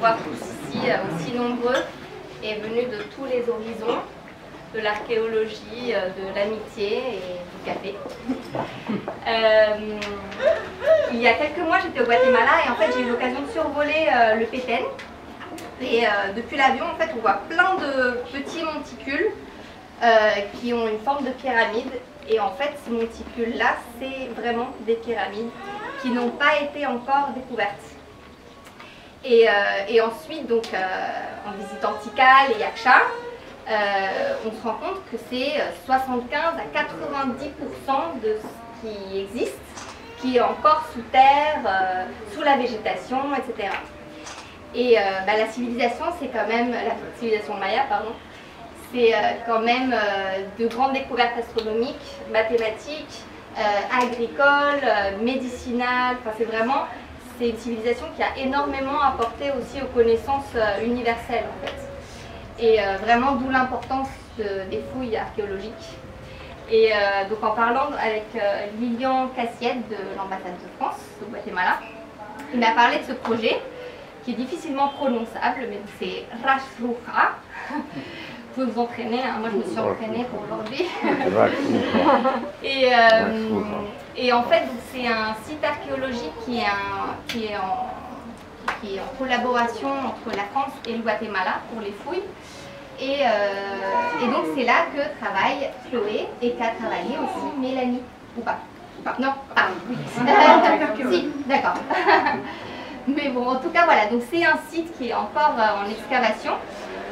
voir tous ici aussi nombreux est venu de tous les horizons, de l'archéologie, de l'amitié et du café. Il y a quelques mois, j'étais au Guatemala et en fait, j'ai eu l'occasion de survoler le Petén. Et depuis l'avion, en fait, on voit plein de petits monticules qui ont une forme de pyramide. Et en fait, ces monticules-là, c'est vraiment des pyramides qui n'ont pas été encore découvertes. Et ensuite, donc, en visitant Tikal et Yaksha, on se rend compte que c'est 75 à 90% de ce qui existe, qui est encore sous terre, sous la végétation, etc. Et la civilisation, c'est quand même, la civilisation maya, pardon, c'est quand même de grandes découvertes astronomiques, mathématiques, agricoles, médicinales, enfin c'est une civilisation qui a énormément apporté aussi aux connaissances universelles en fait. Et vraiment d'où l'importance des fouilles archéologiques. Et donc en parlant avec Lilian Cassiette de l'ambassade de France au Guatemala, il m'a parlé de ce projet qui est difficilement prononçable, mais c'est Rashruha. Vous pouvez vous entraîner, hein. Moi je me suis entraînée pour aujourd'hui. Et en fait, c'est un site archéologique qui est en collaboration entre la France et le Guatemala pour les fouilles. Et donc c'est là que travaille Chloé et qu'a travaillé aussi Mélanie. Ou pas? Non? Ah oui. Si, d'accord. Mais bon, en tout cas, voilà, donc c'est un site qui est encore en excavation,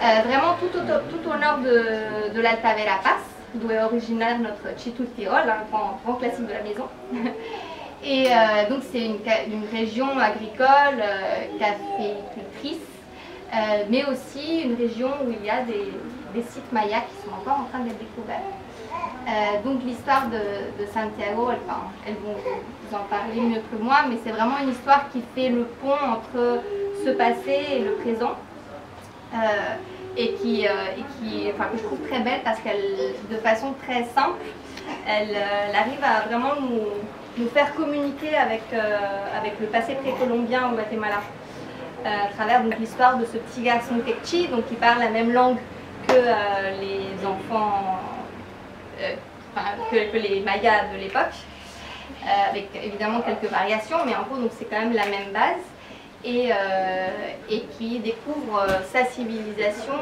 vraiment tout au nord de l'Alta Verapaz, d'où est originaire notre Chitul-Tirol, un grand classique de la maison. Et donc c'est une région agricole, caféicultrice, mais aussi une région où il y a des sites mayas qui sont encore en train d'être découverts. Donc l'histoire de Santiago, elles vont vous en parler mieux que moi, mais c'est vraiment une histoire qui fait le pont entre ce passé et le présent, et que je trouve très belle parce qu'elle, de façon très simple, elle arrive à vraiment nous faire communiquer avec le passé précolombien au Guatemala, à travers l'histoire de ce petit garçon Tekchi, donc qui parle la même langue que les enfants, que les Mayas de l'époque, avec évidemment quelques variations, mais en gros c'est quand même la même base, et qui découvre sa civilisation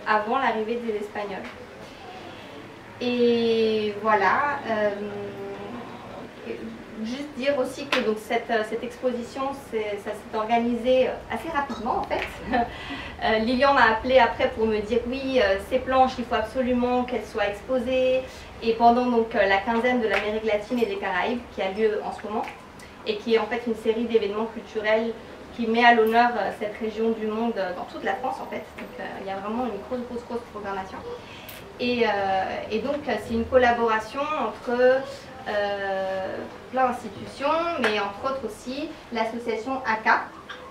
avant l'arrivée des Espagnols. Et voilà. Juste dire aussi que donc, cette exposition, ça s'est organisé assez rapidement en fait. Lilian m'a appelé après pour me dire oui, ces planches, il faut absolument qu'elles soient exposées. Et pendant donc, la quinzaine de l'Amérique latine et des Caraïbes qui a lieu en ce moment, et qui est en fait une série d'événements culturels qui met à l'honneur cette région du monde dans toute la France en fait. Donc il y a vraiment une grosse programmation. Et donc c'est une collaboration entre plein d'institutions, mais entre autres aussi l'association ACA,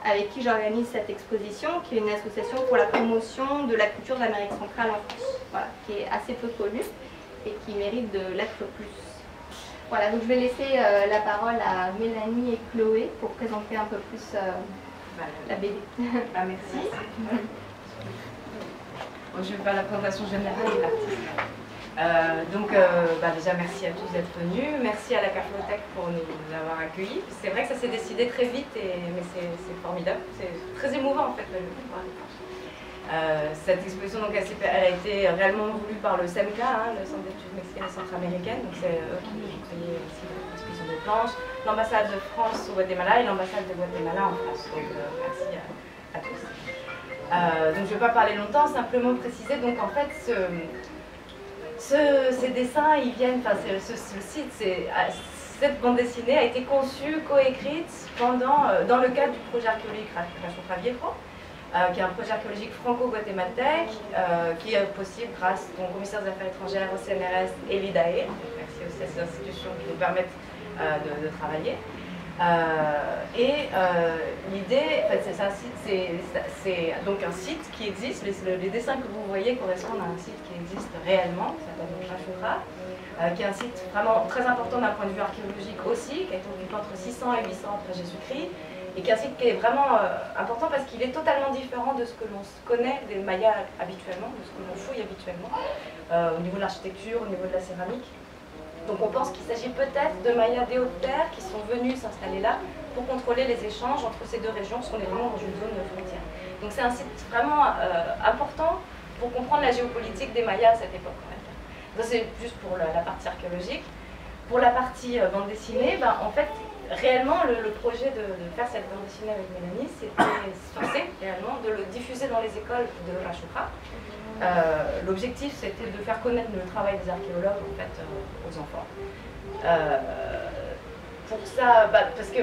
avec qui j'organise cette exposition, qui est une association pour la promotion de la culture de l'Amérique centrale en France, voilà, qui est assez peu connue et qui mérite de l'être plus. Voilà, donc je vais laisser la parole à Mélanie et Chloé pour présenter un peu plus la BD. Merci. Bon, je vais faire la présentation générale de l'artiste. Déjà merci à tous d'être venus, merci à la Carlothèque pour nous avoir accueillis. C'est vrai que ça s'est décidé très vite, mais c'est formidable, c'est très émouvant en fait. Cette exposition donc, elle a été réellement voulue par le CEMCA, le Centre d'études mexicaines et centra-américaines, donc c'est eux qui ont créé aussi l'exposition des planches, l'ambassade de France au Guatemala et l'ambassade de Guatemala en France. Donc merci à tous. Donc je ne vais pas parler longtemps, simplement préciser, donc en fait ces dessins, ils viennent, enfin ce site, cette bande dessinée a été conçue, coécrite dans le cadre du projet archéologique Rashruha Viejo, qui est un projet archéologique franco-guatémaltèque, qui est possible grâce au commissaire des Affaires étrangères, au CNRS et l'IDAE. Merci aussi à ces institutions qui nous permettent de travailler. L'idée, en fait, c'est donc un site qui existe. Les dessins que vous voyez correspondent à un site qui existe réellement, qui s'appelle Rashruha, qui est un site vraiment très important d'un point de vue archéologique aussi, qui a été occupé entre 600 et 800 après Jésus-Christ, et qui est un site qui est vraiment important parce qu'il est totalement différent de ce que l'on connaît des Mayas habituellement, de ce que l'on fouille habituellement, au niveau de l'architecture, au niveau de la céramique. Donc on pense qu'il s'agit peut-être de Mayas des Hautes-Terres qui sont venus s'installer là pour contrôler les échanges entre ces deux régions, parce qu'on est vraiment dans une zone frontière. Donc c'est un site vraiment important pour comprendre la géopolitique des Mayas à cette époque. Ça c'est juste pour la partie archéologique. Pour la partie bande dessinée, en fait, réellement le projet de faire cette bande dessinée avec Mélanie, c'était réellement de le diffuser dans les écoles de Rashouka. L'objectif c'était de faire connaître le travail des archéologues en fait, aux enfants. Pour ça, parce que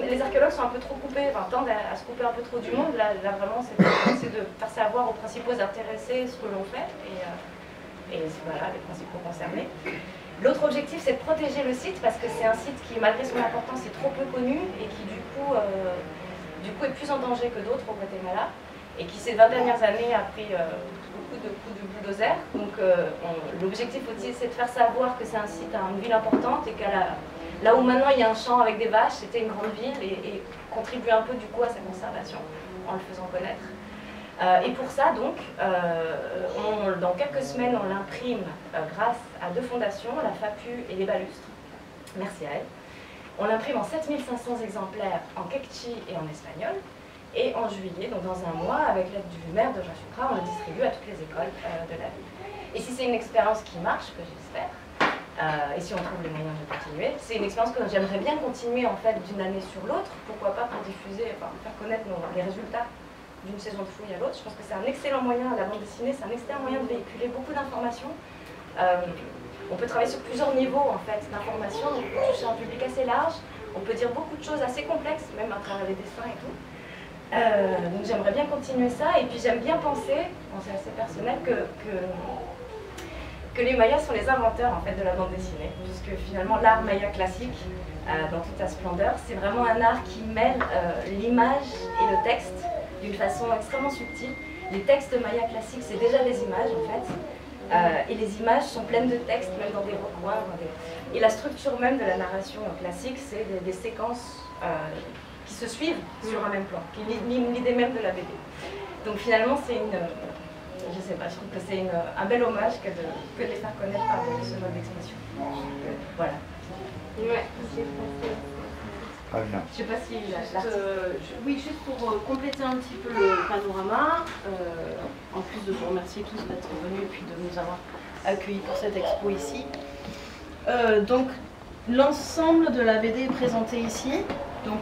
les archéologues sont un peu trop coupés, tendent à se couper un peu trop du monde. Là vraiment c'est de faire savoir aux principaux intéressés ce que l'on fait et voilà, les principaux concernés. L'autre objectif c'est de protéger le site parce que c'est un site qui malgré son importance est trop peu connu et qui du coup est plus en danger que d'autres au Guatemala et qui ces 20 dernières années a pris beaucoup de coups de bulldozer. Donc l'objectif aussi c'est de faire savoir que c'est un site à une ville importante et là où maintenant il y a un champ avec des vaches, c'était une grande ville et contribuer un peu du coup à sa conservation en le faisant connaître. Et pour ça donc, dans quelques semaines on l'imprime grâce à deux fondations, la FAPU et les Balustres. Merci à elles. On l'imprime en 7500 exemplaires en quechua et en espagnol. Et en juillet, donc dans un mois, avec l'aide du maire de Rashouka, on le distribue à toutes les écoles de la ville. Et si c'est une expérience qui marche, que j'espère, et si on trouve les moyens de continuer, c'est une expérience que j'aimerais bien continuer en fait d'une année sur l'autre, pourquoi pas pour diffuser, faire connaître les résultats d'une saison de fouille à l'autre. Je pense que c'est un excellent moyen, la bande dessinée, c'est un excellent moyen de véhiculer beaucoup d'informations. On peut travailler sur plusieurs niveaux en fait d'informations, on peut toucher un public assez large, on peut dire beaucoup de choses assez complexes, même à travers les dessins et tout. Donc j'aimerais bien continuer ça, et puis j'aime bien penser, c'est assez personnel, que les Mayas sont les inventeurs en fait de la bande dessinée, puisque finalement l'art maya classique, dans toute sa splendeur, c'est vraiment un art qui mêle l'image et le texte d'une façon extrêmement subtile. Les textes maya classiques, c'est déjà des images en fait, et les images sont pleines de textes, même dans des recoins. Et la structure même de la narration classique, c'est des séquences qui se suivent sur un même plan, qui est l'idée même de la BD. Donc finalement, c'est je sais pas, je trouve que c'est un bel hommage que de les faire connaître par ce mode d'expression. Voilà. Ouais. Très bien. Je sais pas si oui, juste pour compléter un petit peu le panorama, en plus de vous remercier tous d'être venus et puis de nous avoir accueillis pour cette expo ici. Donc l'ensemble de la BD est présenté ici. Donc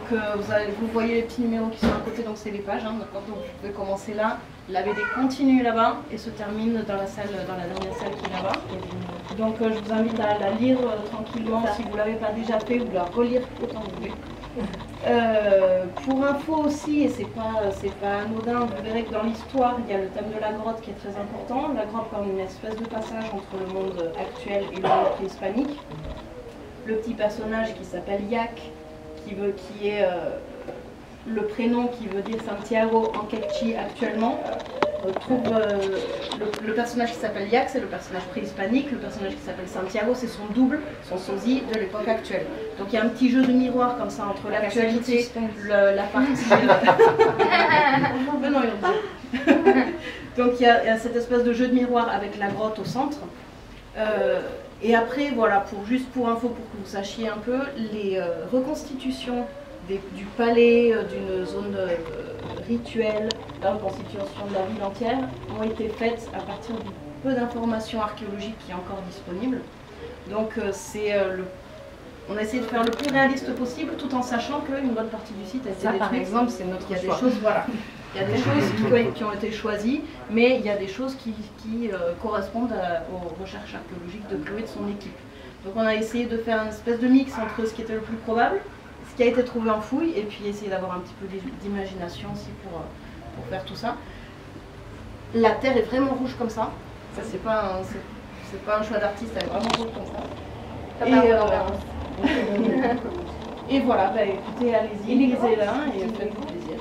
vous voyez les petits numéros qui sont à côté, donc c'est les pages, d'accord. Donc vous pouvez commencer là. La BD continue là-bas et se termine dans la salle, dans la dernière salle qui est là-bas. Donc je vous invite à la lire tranquillement si vous ne l'avez pas déjà fait, ou la relire autant que vous voulez. Pour info aussi, et c'est pas anodin, vous verrez que dans l'histoire, il y a le thème de la grotte qui est très important. La grotte comme une espèce de passage entre le monde actuel et le monde préhispanique. Le petit personnage qui s'appelle Yak, qui est le prénom qui veut dire Santiago en quechua actuellement, trouve le personnage qui s'appelle Yak, c'est le personnage préhispanique, le personnage qui s'appelle Santiago, c'est son double, son sosie de l'époque actuelle. Donc il y a un petit jeu de miroir comme ça entre l'actualité, la partie... Mais non, donc il y a cette espèce de jeu de miroir avec la grotte au centre. Et après, voilà, juste pour info, pour que vous sachiez un peu, les reconstitutions du palais, d'une zone rituelle, la reconstitution de la ville entière, ont été faites à partir du peu d'informations archéologiques qui est encore disponible. Donc on a essayé de faire le plus réaliste possible, tout en sachant qu'une bonne partie du site a été détruite. Par exemple, c'est notre choix. Il y a des choses, voilà. Il y a des choses qui ont été choisies, mais il y a des choses qui correspondent aux recherches archéologiques de Chloé et de son équipe. Donc on a essayé de faire une espèce de mix entre ce qui était le plus probable, ce qui a été trouvé en fouille, et puis essayer d'avoir un petit peu d'imagination aussi pour faire tout ça. La terre est vraiment rouge comme ça. Ça c'est pas un choix d'artiste, elle est vraiment rouge comme ça. Et voilà, écoutez, allez-y, lisez-la et faites-vous plaisir.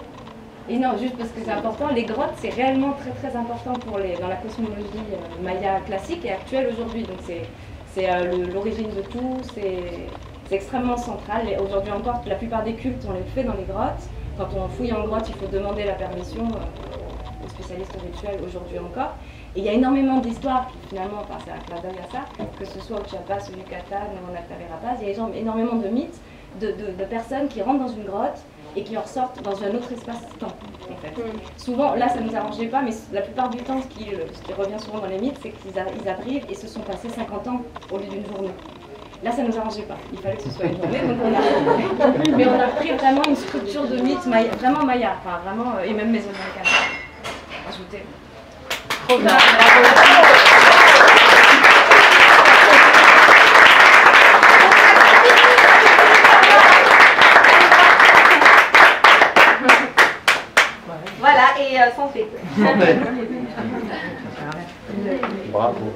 Et non, juste parce que c'est important, les grottes c'est réellement très très important dans la cosmologie maya classique et actuelle aujourd'hui. Donc c'est l'origine de tout, c'est extrêmement central. Aujourd'hui encore, la plupart des cultes on les fait dans les grottes. quand on fouille en grotte, il faut demander la permission aux spécialistes rituels aujourd'hui encore. Et il y a énormément d'histoires qui finalement, enfin, c'est un clin d'œil à ça, que ce soit au Chiapas, au Yucatan ou en Alta Verapaz, il y a énormément de mythes de personnes qui rentrent dans une grotte et qui en ressortent dans un autre espace-temps, en fait. Souvent, là, ça ne nous arrangeait pas, mais la plupart du temps, ce qui revient souvent dans les mythes, c'est qu'ils arrivent et se sont passés 50 ans au lieu d'une journée. Là, ça ne nous arrangeait pas. Il fallait que ce soit une journée, donc mais on a pris vraiment une structure de mythe vraiment maya, enfin, vraiment, et même mésoaméricaine. Ajouté. Trop bien. Voilà, et santé. Bravo.